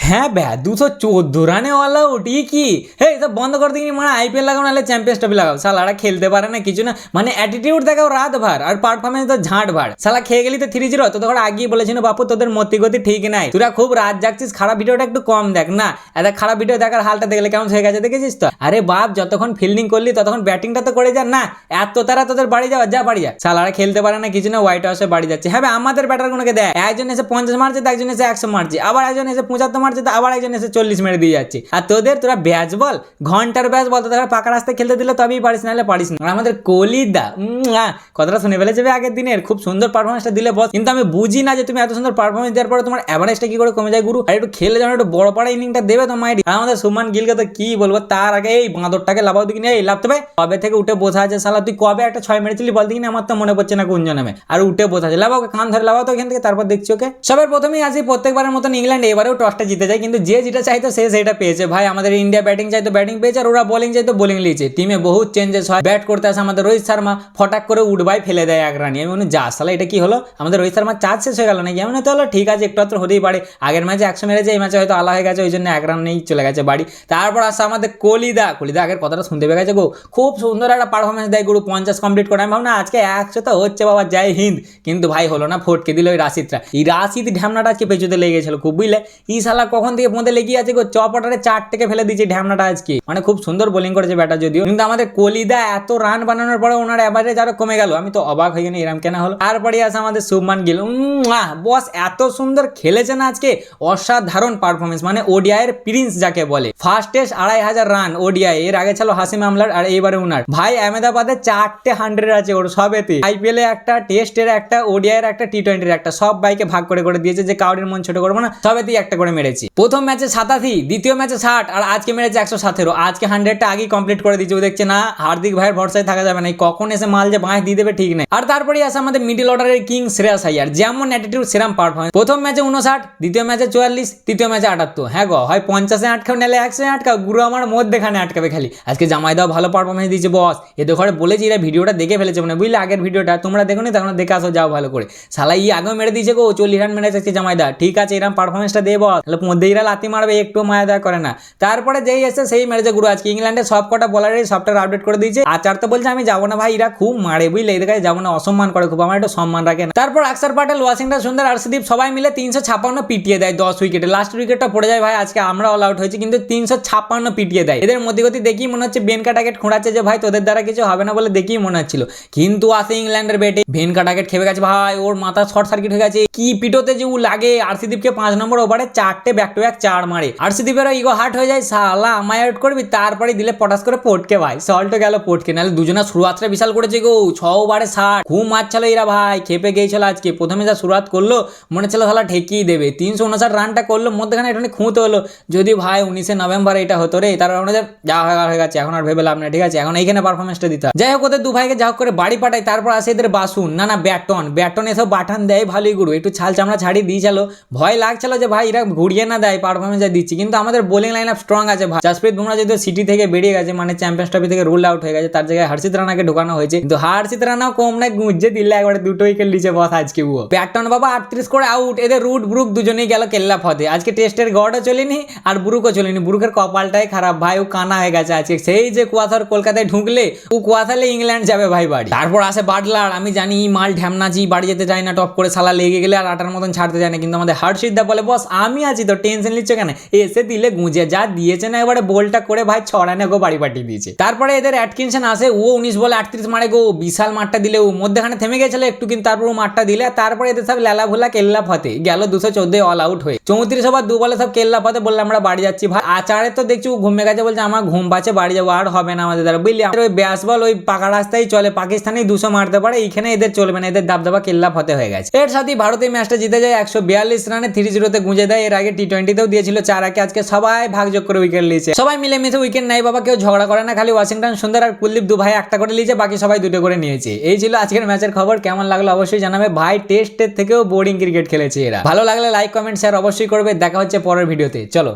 হ্যাঁ ব্যা 214 রানে অল আউট কি হে সব বন্ধ করে দিই মানে আইপিএল লাগাও নাহলে চ্যাম্পিয়ন্স ট্রফি লাগাও সালারা খেলতে পারে না কিছু না মানে অ্যাটিটিউড দেখাও রাত ভর আর পারফরমেন্স তো ঝাঁট ভাড় সালা খেয়ে গেলি তো 3-0 তো তখন আগেই বলেছিল বাপু তোদের মতি গতি ঠিক নাই তোরা খুব রাত জাগছিস খারাপ ভিডিওটা একটু কম দেখ না এত খারাপ ভিডিও দেখার হালটা দেখলে কেমন হয়ে গেছে দেখেছিস তো আরে বাপ যতক্ষণ ফিল্ডিং করলি ততক্ষণ ব্যাটিংটা তো করে যা না এত তারা তোদের বাড়ি যাওয়া যা বাড়ি যা সালারা খেলতে পারে না কিছু না হোয়াইট হাউসে বাড়ি যাচ্ছে হ্যাঁ আমাদের ব্যাটারগুলোকে দেয় একজন এসে 50 মারছে একজন এসে 100 মারছে আবার একজন এসে 75 মারছে আবার একজন এসে 40 মেরে দিয়ে যাচ্ছে আর তোরা ব্যাচ বল ঘন্টার ব্যাচ বল তোরা পাকা রাস্তায় খেলতে দিলে তবেই পারিস নাহলে পারিস না আর আমাদের কোহলিদা কথাটা শুনে ফেলে যাবে আগের দিনের খুব সুন্দর পারফরমেন্সটা দিলে বস কিন্তু আমি বুঝি না যে তুমি এত সুন্দর পারফরমেন্স দেওয়ার পরে তোমার অ্যাভারেজটা কি করে কমে যায় গুরু আর একটু খেলে যেন একটু বড় পাড়া ইনিংটা দেবে তো মাইরি আর আমাদের সুমান গিলকে তো কি বলবো তার আগে এই বাঁদরটাকে লাভাও দিকে এই লাভতে ভাই কবে থেকে উঠে বসা আছে সালা তুই কবে একটা 6 মেরেছিলি বল দিকে আমার তো মনে পড়ছে না কোন জন্মে আর উঠে বসা আছে লাভাও কান ধরে লাভাও তো এখান থেকে তারপর দেখছি ওকে সবার প্রথমেই আসি প্রত্যেকবারের মতন ইংল্যান্ড এবারেও টসটা জিতে যায় কিন্তু যে যেটা চাইতো সে সেটা পেয়েছে ভাই আমাদের ইন্ডিয়া ব্যাটিং চাইতো ব্যাটিং পেয়েছে আর ওরা বোলিং চাইতো বোলিং লিয়েছে টিমে বহুত চেঞ্জেস হয় ব্যাট করতে আসে আমাদের রোহিত শর্মা ফটাক করে উঠবাই ফেলে দেয় এক রানি আমি মনে যা সালা এটা কি হলো আমাদের রোহিত শর্মা চার্জ শেষ হয়ে গেল নাকি এমন তো হলো ঠিক আছে একটু আত্র হতেই পারে আগের ম্যাচে 100 মেরেছে এই ম্যাচে হয়তো আলা হয়ে গেছে ওই জন্য এক রান নেই চলে গেছে বাড়ি তারপর আসে আমাদের কোহলিদা আগের কথাটা শুনতে পেয়ে গেছে গো খুব সুন্দর একটা পারফরমেন্স দেয় গুরু 50 কমপ্লিট করে আমি ভাবনা আজকে 100 তো হচ্ছে বাবা জয় হিন্দ কিন্তু ভাই হলো না ফটকে দিল ওই রাশিদরা এই রাশিদ ঢ্যামনাটা আজকে পেছুতে লেগে গেছিল খুব বুঝলে ই শালা কখন থেকে পৌঁছে লেগে আছে গো চপটারে 4 থেকে ফেলে দিয়েছে ঢ্যামনাটা আজকে মানে খুব সুন্দর বোলিং করেছে ব্যাটার যদিও কিন্তু আমাদের কোহলিদা এত রান বানানোর পরে ওনার অ্যাভারেজ আরো কমে গেল আমি তো অবাক হয়ে গেলাম এরকম কেন হলো তারপরে আসে আমাদের শুভমান গিল বস এত সুন্দর খেলেছে না আজকে অসাধারণ পারফরমেন্স মানে ওডিআই এর প্রিন্স যাকে বলে ফার্স্ট টেস্ট 2500 রান ওডিআই এর আগে ছিল হাসিম আমলার আর এইবারে উনার ভাই আহমেদাবাদে 4টে 100 আছে ওর সবেতে আইপিএল এ একটা টেস্টের একটা ওডিআই এর একটা টি20 এর একটা সব বাইকে ভাগ করে করে দিয়েছে যে কাউরির মন ছোট করবো না সবেতেই একটা করে মেরেছে প্রথম ম্যাচে 87 দ্বিতীয় ম্যাচে 60 আর আজকে মেরেছে 117 আজকে 100টা আগেই কমপ্লিট করে দিয়েছে ও দেখছে না হার্দিক ভাইয়ের ভরসায় থাকা যাবে না কখন এসে মাল যে বাঁশ দিয়ে দেবে ঠিক নেই আর তারপরে আসে আমাদের মিডল অর্ডারের কিং শ্রেয়াস আইয়ার যেমন অ্যাটিটিউড সেরাম পারফরমেন্স প্রথম ম্যাচে 59 দ্বিতীয় ম্যাচে 44 তৃতীয় ম্যাচে 78 হ্যাঁ গো হয় 50-এ আটকাও নাহলে 100-এ আটকাও গুরু আমার মধ্যেখানে আটকাবে খালি আজকে জামাই দাও ভালো পারফরমেন্স দিয়েছে বস এদের ঘরে বলেছি এরা ভিডিওটা দেখে ফেলেছে মানে বুঝলে আগের ভিডিওটা তোমরা দেখো নি তখন দেখে আসো যাও ভালো করে শালা ই আগেও মেরে দিয়েছে গো 40 রান মেরেছে আজকে জামাই দা ঠিক আছে এরকম পারফরমেন্সটা দিয়ে বস তাহলে মধ্যে এরা লাতি মারবে একটু মায়া দেওয়া করে না তারপরে যেই এসে সেই মেরেছে গুরু আজকে ইংল্যান্ডের সব কটা বলারই সফটওয়্যার আপডেট করে দিয়েছে আচার তো বলছে আমি যাবো না ভাই এরা খুব মারে বুঝলে এদের কাছে যাবো না অসম্মান করে খুব আমার একটু সম্মান রাখে না তারপর অক্ষর প্যাটেল ওয়াশিংটন সুন্দর আর্শদীপ সবাই মিলে 356 পিটিয়ে দেয় 10 উইকেটে লাস্ট উইকেটটা পড়ে যায় ভাই আজকে আমরা অল আউট হয়েছি কিন্তু 356 পিটিয়ে দেয় এদের মধ্যগতি দেখি মনে হচ্ছে বেনকা টার্গেট খোঁড়াচ্ছে যে ভাই তোদের দ্বারা কিছু হবে না বলে দেখি মনে হচ্ছিল কিন্তু আসে ইংল্যান্ডের ব্যাটে বেনকা টার্গেট খেপে গেছে ভাই ওর মাথা শর্ট সার্কিট হয়ে গেছে কি পিটোতে যে লাগে আর্শদীপকে 5 নম্বর ওভারে 4টে ব্যাক টু ব্যাক 4 মারে আর্শদীপের ইগো হার্ট হয়ে যায় শালা আমায় আউট করবি তারপরে দিলে পটাস করে পটকে ভাই সল্ট গেল পটকে নাহলে দুজনা শুরুয়াতটা বিশাল করেছে গো 6 ওভারে 60 খুব মারছিল এরা ভাই খেপে গিয়েছিল আজকে প্রথমে যা শুরুয়াত করলো মনে ছিল শালা ঠেকিয়ে দেবে 359 রানটা করলো মধ্যখানে একটু খুঁতে হলো যদি ভাই 19 নভেম্বর এটা হতো রে তার মানে যা হয়ে গেছে এখন আর ভেবে লাভ নেই ঠিক আছে এখন এইখানে পারফরমেন্সটা দিতে যাই হোক ওদের দু ভাইকে যা হোক করে বাড়ি পাঠায় তারপর আসে এদের বাসুন না ব্যাটন এসব বাঠান দেয় ভালোই গুরু একটু ছাল চামড়া ছাড়িয়ে দিয়েছিল ভয় লাগছিল যে ভাই এরা ঘুরিয়ে না দেয় পারফরমেন্স দিচ্ছি কিন্তু আমাদের বোলিং লাইন আপ স্ট্রং আছে ভাই জাসপ্রীত বুমরা যদি সিটি থেকে বেরিয়ে গেছে মানে চ্যাম্পিয়ন্স ট্রফি থেকে রুল আউট হয়ে গেছে তার জায়গায় হর্ষিত রানাকে ঢোকানো হয়েছে কিন্তু হর্ষিত রানাও কম না গুঁজে দিলে একবারে 2 উইকেট নিচে বস আজকে ও ব্যাটন বাবা 38 করে আউট এদের রুট ব্রুক দুজনেই গেল কেল্লা ফতে আজকে টেস্টের গড়ও চলেনি আর ব্রুকও চলেনি ব্রুকের কপালটাই খারাপ ভাই ও কানা হয়ে গেছে আজকে সেই যে কুয়াশার কলকাতায় ঢুকলে ও কুয়াশালে ইংল্যান্ড যাবে ভাই বাড়ি তারপর আসে বাটলার আমি জানি মাল ঢ্যামনাজি বাড়ি যেতে চাই না টপ করে সালা লেগে গেলে আর 8টার মতন ছাড়তে চায় না কিন্তু আমাদের হর্ষিত দা বলে বস আমি আছি তো টেনশন নিচ্ছ কেন এসে দিলে গুঁজে যা দিয়েছে না এবারে বলটা করে ভাই 6 রানে গো বাড়ি পাঠিয়ে দিয়েছে তারপরে এদের অ্যাটকিনসন আসে ও 19 বলে 38 মারে গো বিশাল মারটা দিলে ও মধ্যখানে থেমে গেছিল একটু কিন্তু তারপর ও মারটা দিলে তারপরে এদের সব লেলা ভোলা কেল্লা ফতে গেল 214 অল আউট হয়ে 34 ওভার 2 বলে সব কেল্লা ফতে বললে আমরা বাড়ি যাচ্ছি ভাই আচারে তো দেখছি ও ঘুমিয়ে গেছে বলছে আমার ঘুম পাচ্ছে বাড়ি যাবো আর হবে না আমাদের দ্বারা বুঝলি ওই ব্যাস বল ওই পাকা রাস্তায় চলে পাকিস্তানে 200 মারতে পারে এইখানে এদের চলবে না এদের দাবদাবা কেল্লা ফতে হয়ে গেছে এর সাথে ভারতের ম্যাচটা জিতে যায় 142 রানে 3-0 তে গুঁজে দেয় এর আগে টি20তেও দিয়েছিল 4 আজকে সবাই ভাগযোগ করে উইকেট নিয়েছে সবাই মিলে মিশে উইকেট নাই বাবা কেউ ঝগড়া করে না খালি ওয়াশিংটন সুন্দর আর কুলদীপ দু ভাই একটা করে নিয়েছে বাকি সবাই 2টো করে নিয়েছে এই ছিল আজকের ম্যাচের খবর কেমন লাগলো অবশ্যই জানাবে ভাই টেস্টের থেকেও বোরিং ক্রিকেট খেলেছে এরা ভালো লাগলে লাইক কমেন্ট শেয়ার অবশ্যই করবে দেখা হচ্ছে পরের ভিডিওতে চলো।